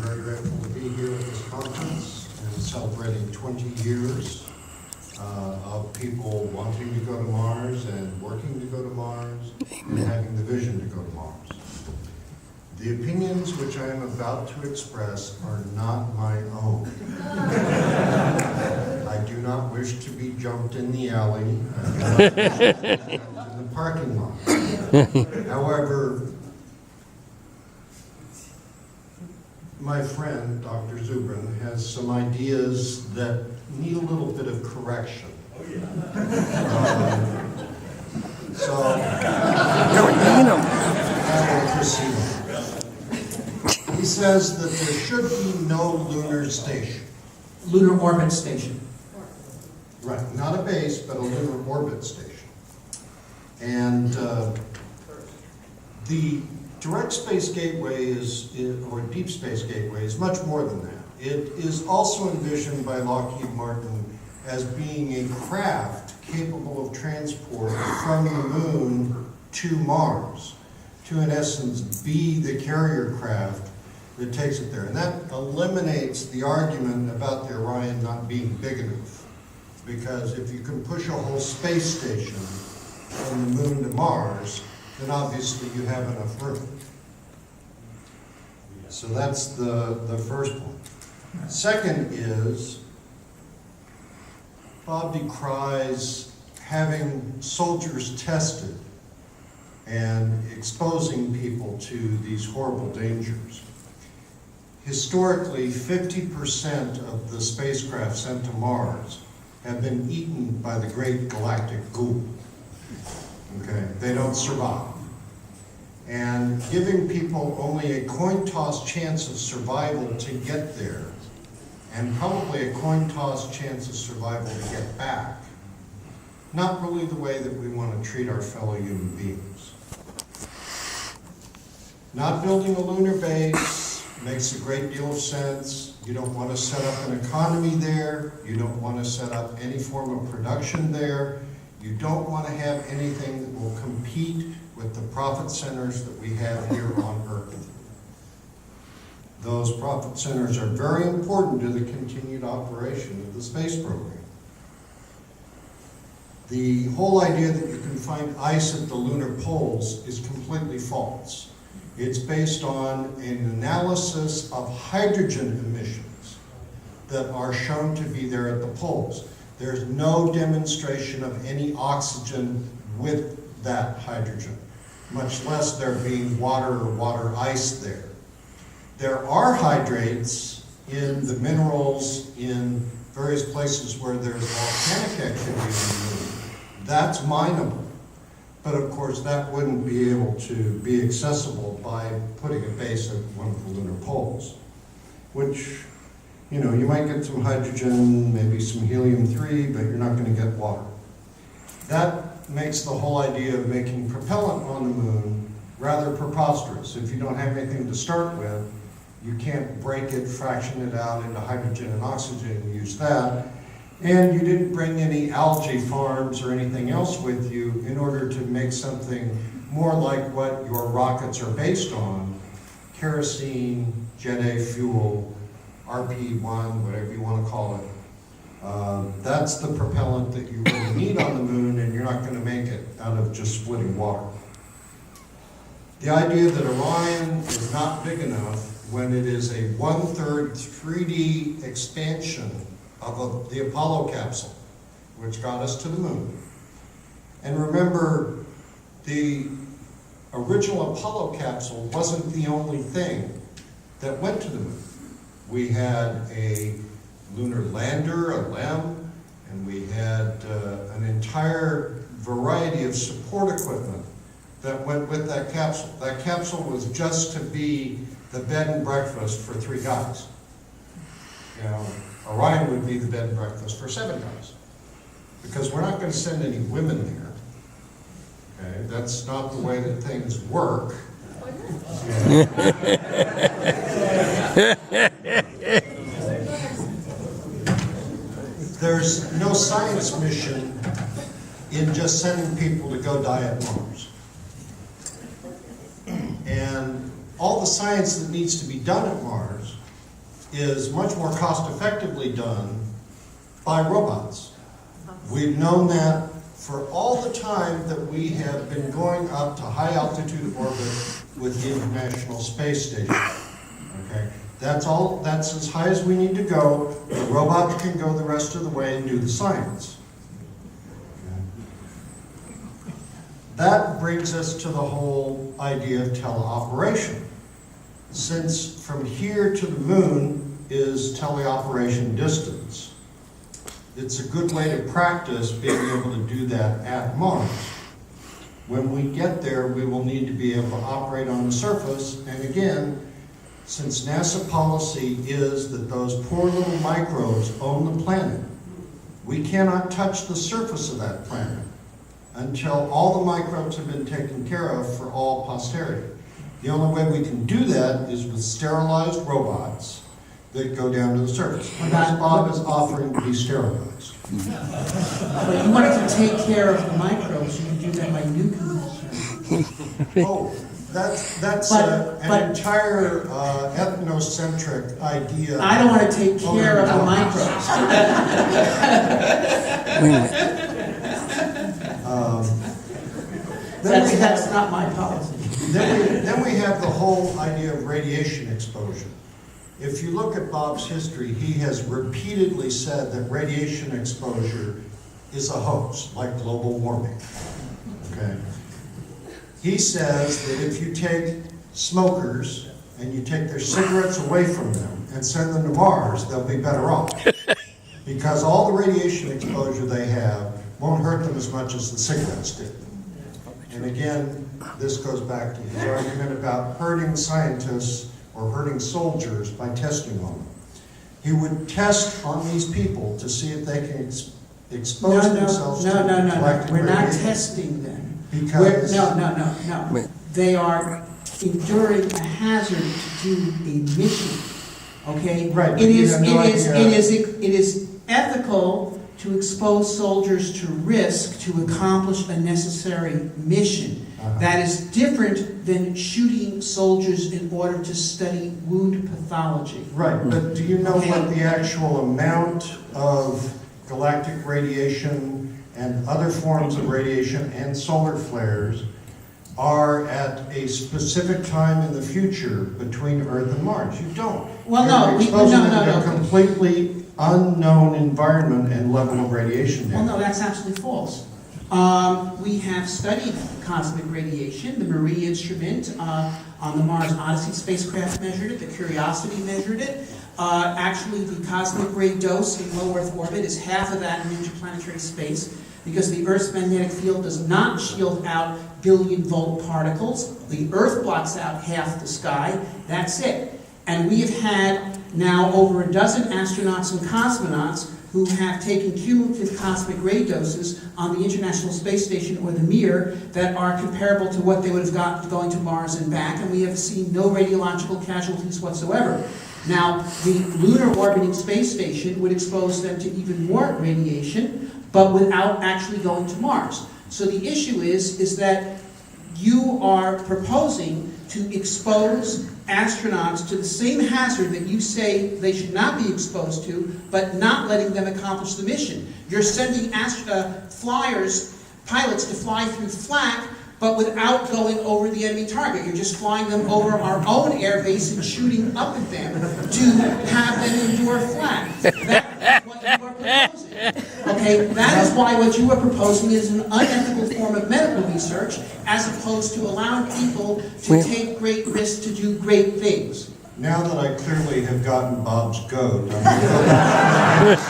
very grateful to be here at this conference and celebrating 20 years of people wanting to go to Mars and working to go to Mars and having the vision to go to Mars. The opinions which I am about to express are not my own. I do not wish to be jumped in the alley, in the parking lot. However, my friend, Dr. Zubrin, has some ideas that need a little bit of correction. So, I will proceed. He says that there should be no lunar station. Lunar orbit station. Right, not a base, but a lunar orbit station. And the direct space gateway or deep space gateway is much more than that. It is also envisioned by Lockheed Martin as being a craft capable of transport from the moon to Mars, to in essence be the carrier craft that takes it there. And that eliminates the argument about the Orion not being big enough. Because if you can push a whole space station from the moon to Mars, then obviously you have enough room. So that's the first point. Second is, Bob decries having soldiers tested and exposing people to these horrible dangers. Historically, 50% of the spacecraft sent to Mars have been eaten by the great galactic ghoul. Okay, they don't survive. And giving people only a coin toss chance of survival to get there, and probably a coin toss chance of survival to get back, not really the way that we want to treat our fellow human beings. Not building a lunar base makes a great deal of sense. You don't want to set up an economy there. You don't want to set up any form of production there. You don't want to have anything that will compete with the profit centers that we have here on Earth. Those profit centers are very important to the continued operation of the space program. The whole idea that you can find ice at the lunar poles is completely false. It's based on an analysis of hydrogen emissions that are shown to be there at the poles. There's no demonstration of any oxygen with that hydrogen, much less there being water or water ice there. There are hydrates in the minerals in various places where there's volcanic activity on the moon. That's mineable. But of course, that wouldn't be able to be accessible by putting a base at one of the lunar poles, which, you know, you might get some hydrogen, maybe some helium-3, but you're not going to get water. That makes the whole idea of making propellant on the moon rather preposterous. If you don't have anything to start with, you can't break it, fraction it out into hydrogen and oxygen and use that. And you didn't bring any algae farms or anything else with you in order to make something more like what your rockets are based on: kerosene, Jet A fuel, RP1, whatever you want to call it. That's the propellant that you really need on the moon, and you're not going to make it out of just splitting water. The idea that Orion is not big enough when it is a 1/3 3D expansion of the Apollo capsule, which got us to the moon. And remember, the original Apollo capsule wasn't the only thing that went to the moon. We had a lunar lander, a LEM, and we had an entire variety of support equipment that went with that capsule. That capsule was just to be the bed and breakfast for 3 guys. You know, Orion would be the bed and breakfast for 7 guys, because we're not going to send any women there. Okay, that's not the way that things work. There's no science mission in just sending people to go die at Mars. And all the science that needs to be done at Mars is much more cost effectively done by robots. We've known that for all the time that we have been going up to high altitude orbit with the International Space Station. Okay, that's as high as we need to go. The robot can go the rest of the way and do the science. That brings us to the whole idea of teleoperation. Since from here to the moon is teleoperation distance, it's a good way to practice being able to do that at Mars. When we get there, we will need to be able to operate on the surface, and again, since NASA policy is that those poor little microbes own the planet, we cannot touch the surface of that planet until all the microbes have been taken care of for all posterity. The only way we can do that is with sterilized robots that go down to the surface. And Bob is offering to be sterilized. But you wanted to take care of the microbes, you can do that by nuking them. Oh, that's But- an entire ethnocentric idea. I don't want to take care of the microbes. That's not my policy. Then we have the whole idea of radiation exposure. If you look at Bob's history, he has repeatedly said that radiation exposure is a hoax, like global warming. Okay? He says that if you take smokers and you take their cigarettes away from them and send them to Mars, they'll be better off. Because all the radiation exposure they have won't hurt them as much as the cigarettes did. And again, this goes back to his argument about hurting scientists or hurting soldiers by testing on them. He would test on these people to see if they can expose themselves to galactic We're not radiation. testing them. Because No. They are enduring a hazard to do a mission. Okay? Right, but It you is, have no it is ethical to expose soldiers to risk to accomplish a necessary mission. That is different than shooting soldiers in order to study wound pathology. Right, but do you know what the actual amount of galactic radiation and other forms of radiation and solar flares are at a specific time in the future between Earth and Mars? You don't. Well, You're exposing them to no. a completely unknown environment and level of radiation Well, damage. no, that's absolutely false. We have studied cosmic radiation. The Marie instrument on the Mars Odyssey spacecraft measured it. The Curiosity measured it. Actually, the cosmic ray dose in low Earth orbit is half of that in interplanetary space because the Earth's magnetic field does not shield out billion-volt particles. The Earth blocks out half the sky. That's it. And we have had now over a dozen astronauts and cosmonauts who have taken cumulative cosmic ray doses on the International Space Station or the Mir that are comparable to what they would have got going to Mars and back, and we have seen no radiological casualties whatsoever. Now, the lunar orbiting space station would expose them to even more radiation, but without actually going to Mars. So the issue is that you are proposing to expose astronauts to the same hazard that you say they should not be exposed to, but not letting them accomplish the mission. You're sending pilots to fly through flak, but without going over the enemy target. You're just flying them over our own air base and shooting up at them to have them endure flak. That is what you are proposing. Okay, that is why what you are proposing is an unethical form of medical research as opposed to allowing people to take great risks to do great things. Now that I clearly have gotten Bob's goat, I'm his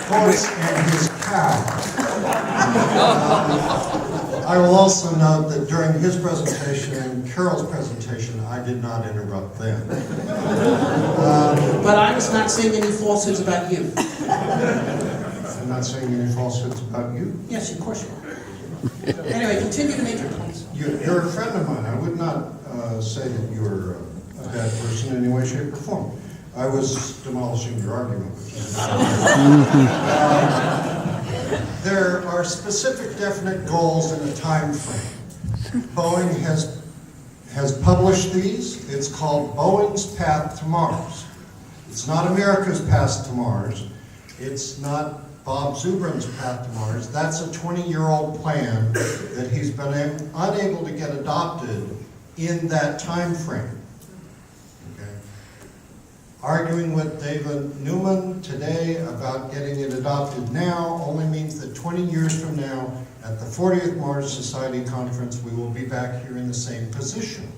horse and his cow. I will also note that during his presentation and Carol's presentation, I did not interrupt them. But I was not saying any falsehoods about you. I'm not saying any falsehoods about you. Yes, of course you are. Anyway, continue to make your points. You're a friend of mine. I would not say that you're a bad person in any way, shape, or form. I was demolishing your argument. There are specific, definite goals in a time frame. Boeing has published these. It's called Boeing's Path to Mars. It's not America's path to Mars. It's not Bob Zubrin's path to Mars. That's a 20-year-old plan that he's been unable to get adopted in that time frame. Okay? Arguing with David Newman today about getting it adopted now only means that 20 years from now, at the 40th Mars Society Conference, we will be back here in the same position.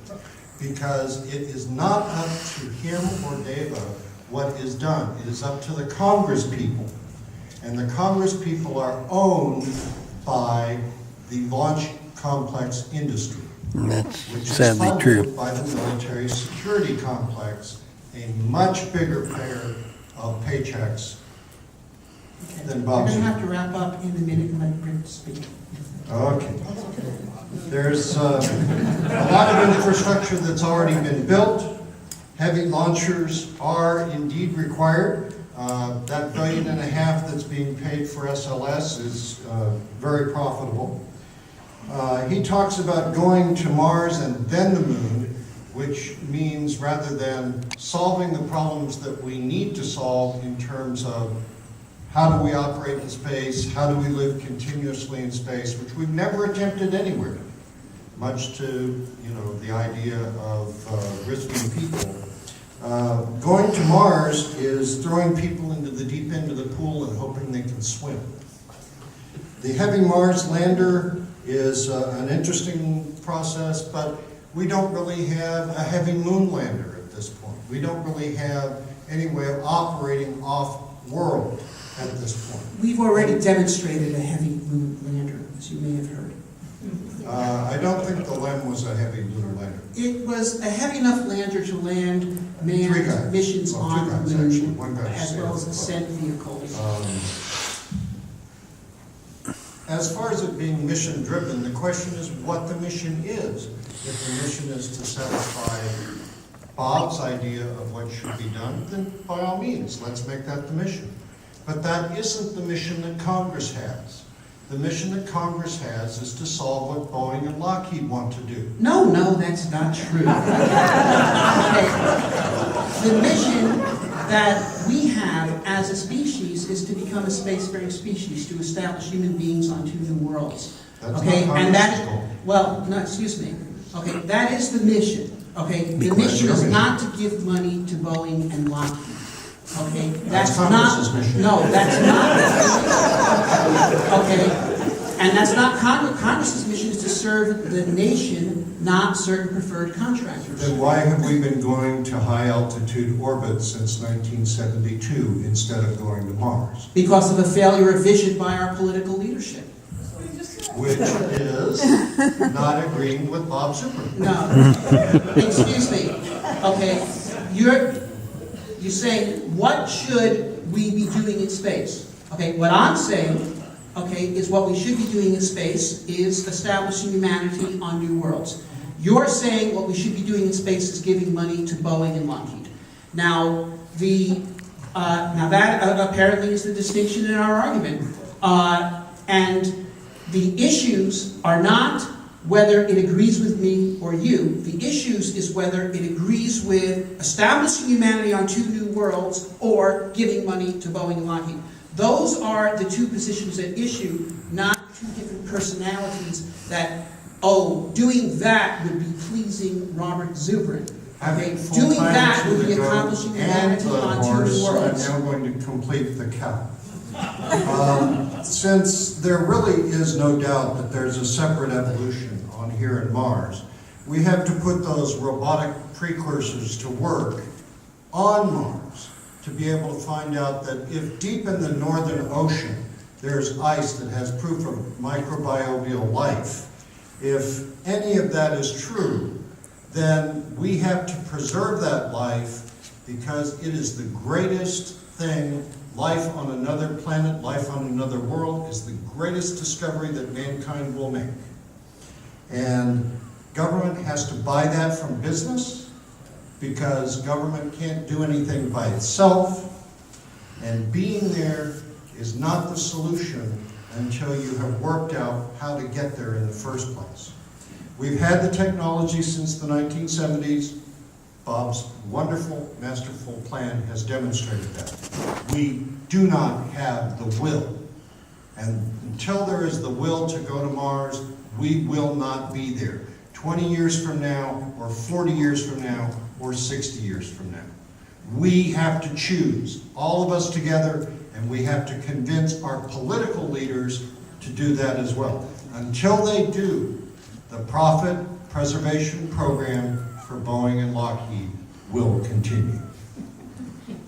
Because it is not up to him or Deva what is done. It is up to the Congress people. And the Congress people are owned by the launch complex industry, That's which is sadly funded true. by the military security complex, a much bigger payer of paychecks Okay. than We're Bob's. going to have to wrap up in a minute and let Rick speak. Okay. There's a lot of infrastructure that's already been built. Heavy launchers are indeed required. That $1.5 billion that's being paid for SLS is very profitable. He talks about going to Mars and then the moon, which means rather than solving the problems that we need to solve in terms of how do we operate in space, how do we live continuously in space, which we've never attempted anywhere, much to the idea of risking people. Going to Mars is throwing people into the deep end of the pool and hoping they can swim. The Heavy Mars Lander is an interesting process, but we don't really have a Heavy Moon Lander at this point. We don't really have any way of operating off-world at this point. We've already demonstrated a heavy moon lander, as you may have heard. I don't think the LEM was a heavy lunar lander. It was a heavy enough lander to land Three manned guys. missions Well, on two the guys, moon, actually. One guy as well as sailed. ascent vehicles. As far as it being mission-driven, the question is what the mission is. If the mission is to satisfy Bob's idea of what should be done, then by all means, let's make that the mission. But that isn't the mission that Congress has. The mission that Congress has is to solve what Boeing and Lockheed want to do. No, that's not true. Okay. The mission that we have as a species is to become a spacefaring species, to establish human beings on 2 new worlds. That's Okay, not and Congress's that, goal. well, no, excuse me. Okay, that is the mission. Okay, Be the quiet, mission your is mission. not to give money to Boeing and Lockheed. Okay, That's that's not. Congress's mission. No, that's not. Okay, and that's not Congress's mission is to serve the nation, not certain preferred contractors. Then why have we been going to high-altitude orbit since 1972 instead of going to Mars? Because of a failure of vision by our political leadership. Which is not agreeing with Bob Zubrin. No, excuse me. Okay, you're saying, what should we be doing in space? Okay, what I'm saying, okay, is what we should be doing in space is establishing humanity on new worlds. You're saying what we should be doing in space is giving money to Boeing and Lockheed. Now, that apparently is the distinction in our argument. And the issues are not whether it agrees with me or you. The issues is whether it agrees with establishing humanity on 2 new worlds or giving money to Boeing and Lockheed. Those are the 2 positions at issue, not 2 different personalities that, doing that would be pleasing Robert Zubrin. Okay, Having doing full-time that to would be the go accomplishing and humanity the on 2 horse, new worlds. I'm now going to complete the cow. Since there really is no doubt that there's a separate evolution on here in Mars, we have to put those robotic precursors to work on Mars to be able to find out that if deep in the northern ocean there's ice that has proof of microbial life, if any of that is true, then we have to preserve that life because it is the greatest thing. Life on another planet, life on another world is the greatest discovery that mankind will make. And government has to buy that from business because government can't do anything by itself. And being there is not the solution until you have worked out how to get there in the first place. We've had the technology since the 1970s. Bob's wonderful, masterful plan has demonstrated that. We do not have the will. And until there is the will to go to Mars, we will not be there. 20 years from now, or 40 years from now, or 60 years from now. We have to choose, all of us together, and we have to convince our political leaders to do that as well. Until they do, the profit preservation program for Boeing and Lockheed will continue.